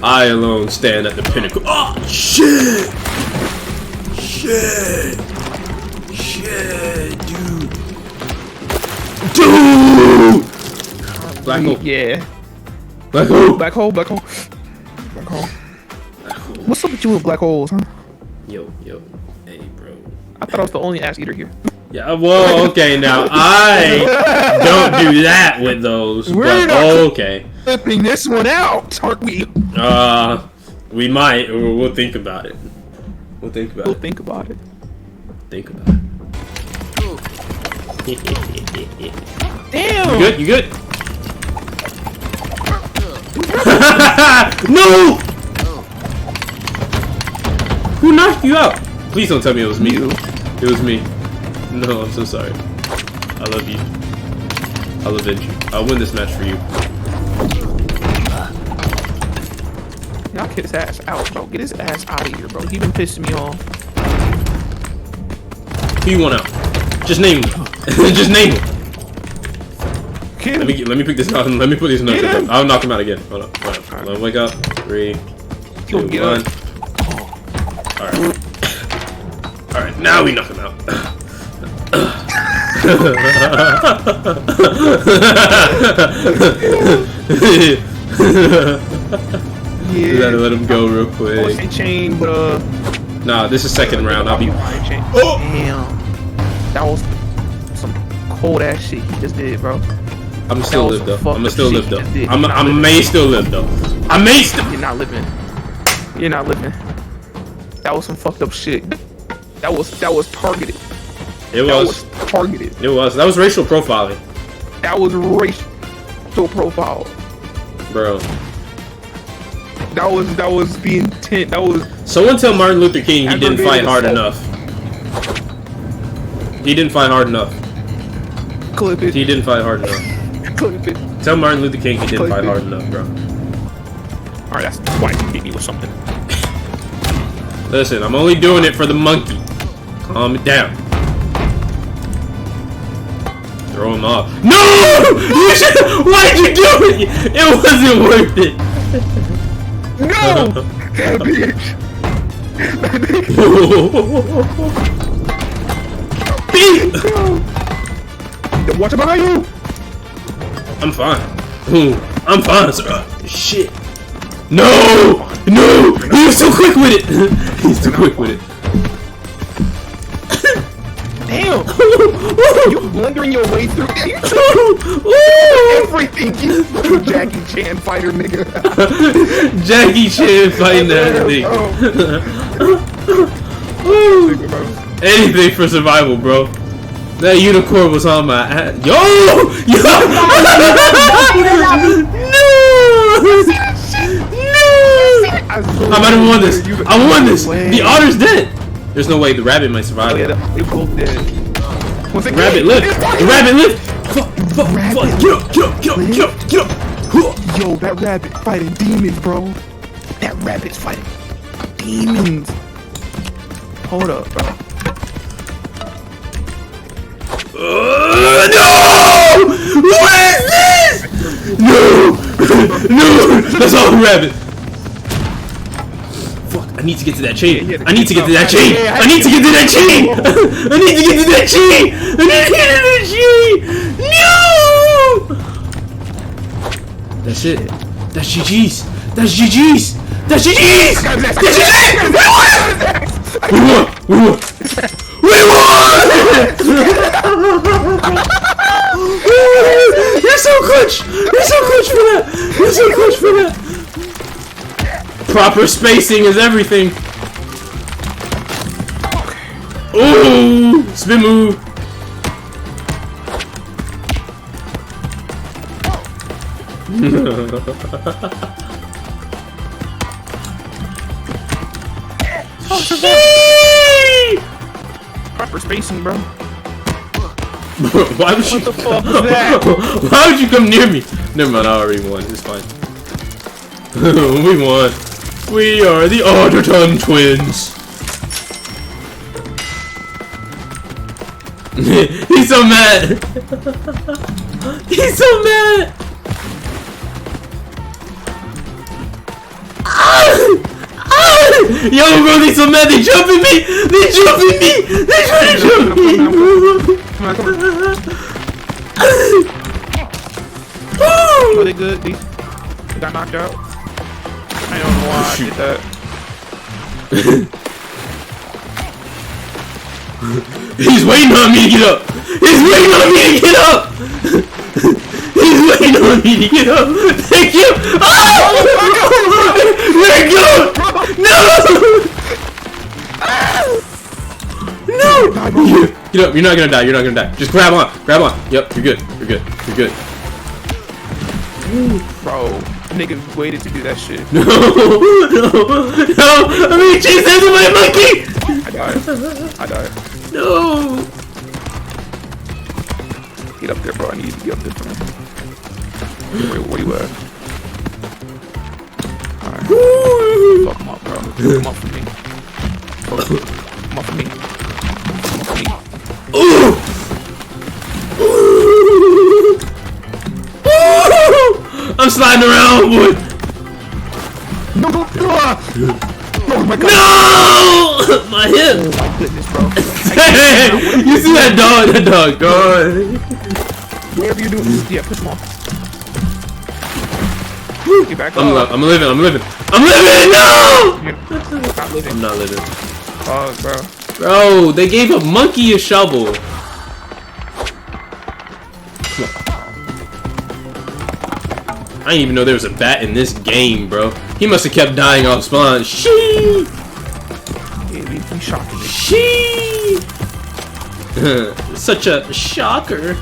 I alone stand at the pinnacle. Oh shit! Shit! Shit, dude! Black hole. Yeah. Black hole. Black hole. Black hole. Black hole. What's up with you with black holes, huh? Yo. Hey, bro. I thought I was the only ass eater here. Yeah, well, okay, now I don't do that with those. We're but, not okay. Flipping this one out, aren't we? We might, or we'll think about it. We'll think about it. Think about it. Think about it. Damn! You good? No! Who knocked you out? Please don't tell me it was me. It was me. No, I'm so sorry. I love you. I'll avenge you. I'll win this match for you. Knock his ass out, bro. Get his ass out of here, bro. He been pissing me off. Who you want out? Just name him. Just name him. Let me pick this out. Let me put these nuts in. I'll knock him out again. Hold on. Let him wake up. 3, 2, 1. Alright. Alright, now we knock him out. Yeah. Gotta let him go real quick. Chain, bro. Nah, this is second round. I'll be. Oh! Damn. That was some cold ass shit he just did, bro. I'm still live though. I'm still live though. I may still live though. I may still. You're not living. You're not living. That was some fucked up shit. That was targeted. It was targeted. It was. That was racial profiling. That was racial profile, bro. That was the intent. That was. Someone tell Martin Luther King he didn't fight hard enough. He didn't fight hard enough. Clip it. He didn't fight hard enough. Clip it. Tell Martin Luther King he didn't fight hard enough, bro. Alright, that's why he hit me with something. Listen, I'm only doing it for the monkey. Calm it down. Throw him off. No! Why'd you do it? It wasn't worth it. No! That bitch. Watch it behind you. I'm fine. I'm fine, sir. Shit. No! No! He was too quick with it. He's too quick with it. Damn! You blundering your way through everything. You Jackie Chan fighter, nigga. Jackie Chan fighting that nigga. Anything for survival, bro. That unicorn was on my ass. Yo! Yo! No! I might have won this. I won this. The otter's dead. There's no way the rabbit might survive. They both dead. The rabbit lived. The rabbit lived. Fuck. Get up. Yo, that rabbit fighting demons, bro. That rabbit's fighting demons. Hold up, bro. No! What is this? No! That's all the rabbit. Fuck, I need to get to that chain. I need to get to that chain. I need to get to that chain. I need to get to that chain. No! That's it. That's GG's. That's GG's. That's GG's. We won. You're so clutch for that. Proper spacing is everything. Ooh, spin move. Proper spacing, bro. Why would you? What the fuck was that? Why would you come near me? Never mind, I already won. It's fine. We won. We are the Otterton twins. He's so mad. He's so mad. Yo, bro, they so mad. They jumping me. They jumping me. They trying to jump me. Come on. Oh, they good. They got knocked out. I don't know why I did that. He's waiting on me to get up. He's waiting on me to get up. He's waiting on me to get up. Thank you. Oh! Let go. No. No. Get up. You're not gonna die. You're not gonna die. Just grab on. Grab on. Yep. You're good. You're good. You're good. Bro, nigga waited to do that shit. No. I mean, chase after my monkey. I died. No. Get up there, bro. I need you to get up there for me. Where you at? Alright. Fuck him up, bro. Fuck him up for me. Fuck him up for me. Fuck him up for me. Ooh. I'm sliding around, boy. No! Oh my god! No! My hip! Oh my goodness, bro. You see that dog? That dog gone. Whatever you do, yeah, push him off. Get back up. I'm living. No! You're not living. I'm not living. Oh, bro. Bro, they gave a monkey a shovel. Come on. I didn't even know there was a bat in this game, bro. He must have kept dying off spawn. Sheesh! Yeah, shocking me. Sheesh! Such a shocker.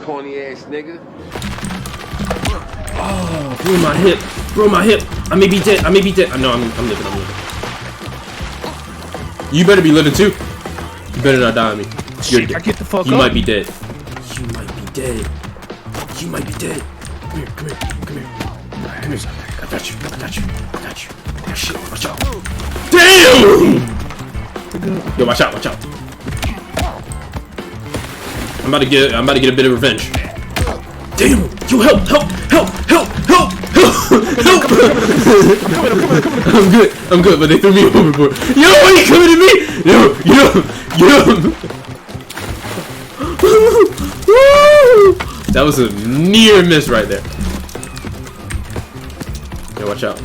Corny ass nigga. Oh, bro, my hip. Bro, my hip. I may be dead. No, I'm living. You better be living too. You better not die on me. You're dead. I get the fuck You up. might be dead. You might be dead. You might be dead. Come here. I got you. Oh shit, watch out. Damn! Yo, watch out. I'm about to get a bit of revenge. Damn! Yo, help! I'm good, but they threw me overboard. Yo, are you coming to me? Yo! That was a near miss right there. Yo, watch out.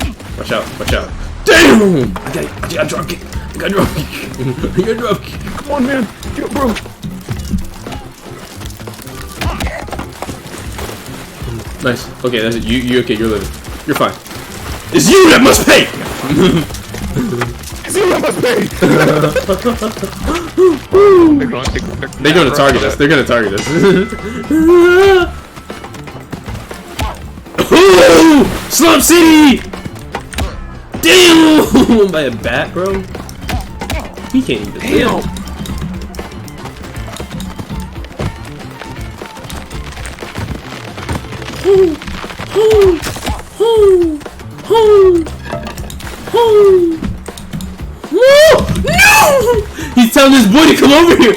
Damn! I got drop kick. Come on, man. Yo, bro. Nice. Okay, that's it. You okay? You're living. You're fine. It's you that must pay. It's you that must pay. They're gonna target us. Ooh! Slump City! Damn! By a bat, bro. He can't even live. No! He's telling this boy to come over here.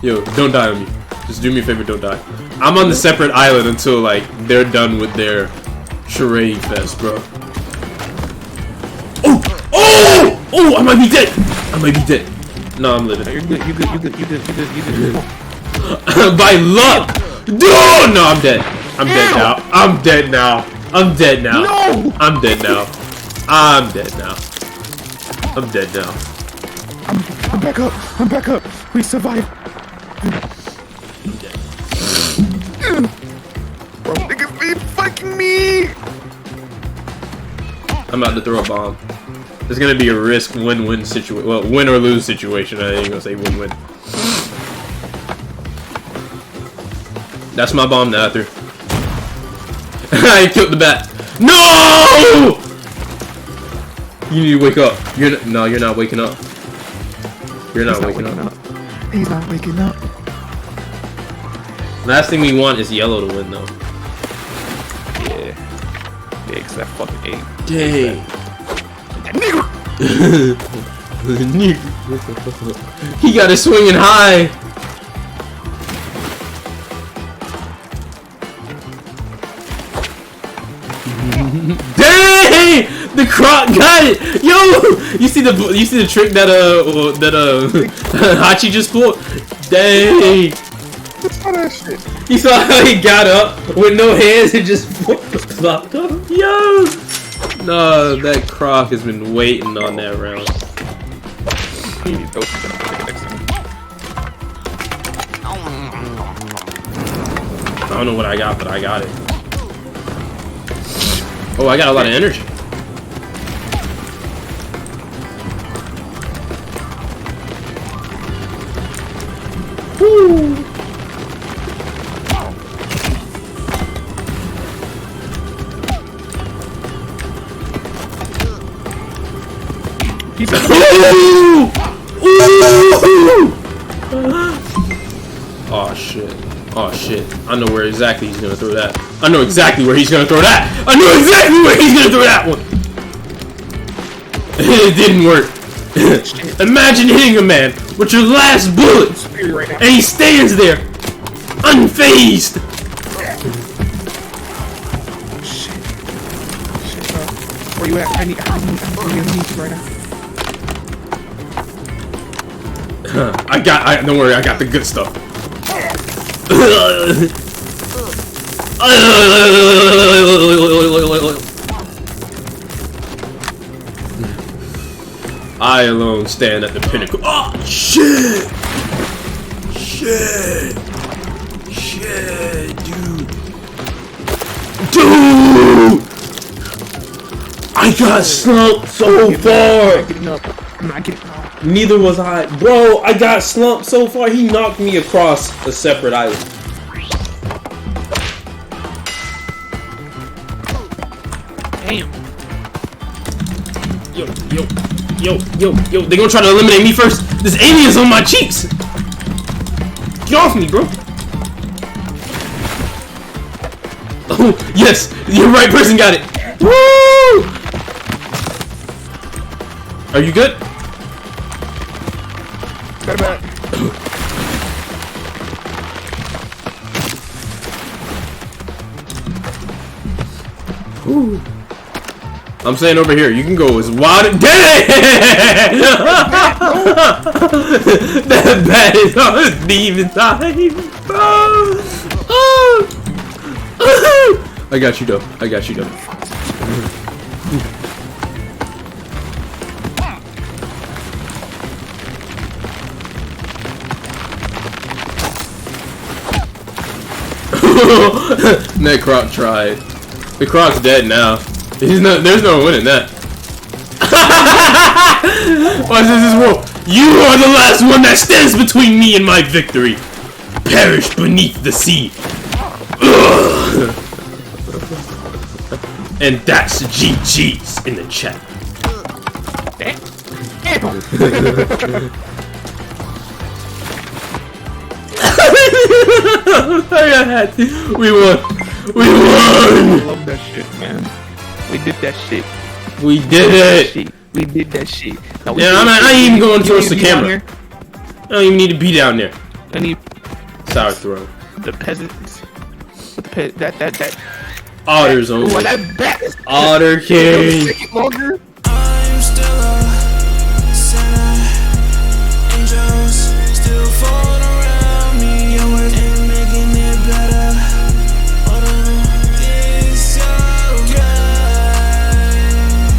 Yo, don't die on me. Just do me a favor, don't die. I'm on the separate island until like they're done with their charade fest, bro. Oh! I might be dead. No, I'm living. You're good. By luck. No, I'm dead. I'm dead now. No! I'm dead now. I'm dead now. I'm back up. We survived. Bro, niggas be fucking me. I'm about to throw a bomb. There's gonna be a risk win-win situation. Well, win or lose situation. I ain't gonna say win-win. That's my bomb now, Otter. I killed the bat. No! You need to wake up. You're not waking up. You're not waking up. He's not waking up. Last thing we want is yellow to win, though. Yeah, cause that fucking ate. Dang. Nigga! He got it swinging high. Dang! Dang! The croc got it! Yo! You see the trick that Hachi just pulled? Dang! All that shit. You saw how he got up with no hands and just flopped up? Yo! No, that croc has been waiting on that round. I don't know what I got, but I got it. Oh, I got a lot of energy. Woo! Oh shit. Oh shit. I know where exactly he's gonna throw that. I know exactly where he's gonna throw that. I know exactly where he's gonna throw that one. It didn't work. Imagine hitting a man with your last bullet and he stands there unfazed. Shit, bro. Where you at? I need you right now. Don't worry, I got the good stuff. I alone stand at the pinnacle. Oh shit! Shit! Shit, dude! Dude! I got slumped so far! I'm not getting up. Neither was I. Bro, I got slumped so far, he knocked me across a separate island. Damn. Yo. They gonna try to eliminate me first? This alien's on my cheeks! Get off me, bro. Oh, yes! The right person got it! Woo! Are you good? Got it back. Ooh. I'm saying over here, you can go as wild. Damn! That bat is on his demon time. I got you though. That croc tried. The croc's dead now. There's no winning that. Watch this wolf. You are the last one that stands between me and my victory. Perish beneath the sea. Ugh. And that's GG's in the chat. We won. I love that shit, man. We did that shit. We did it. We did that shit. Now, Yeah, I ain't even going towards the camera. I don't even need to be down there. I need Sour throw. the peasants. That Otter's on. Ooh, that bat is Otter King. longer.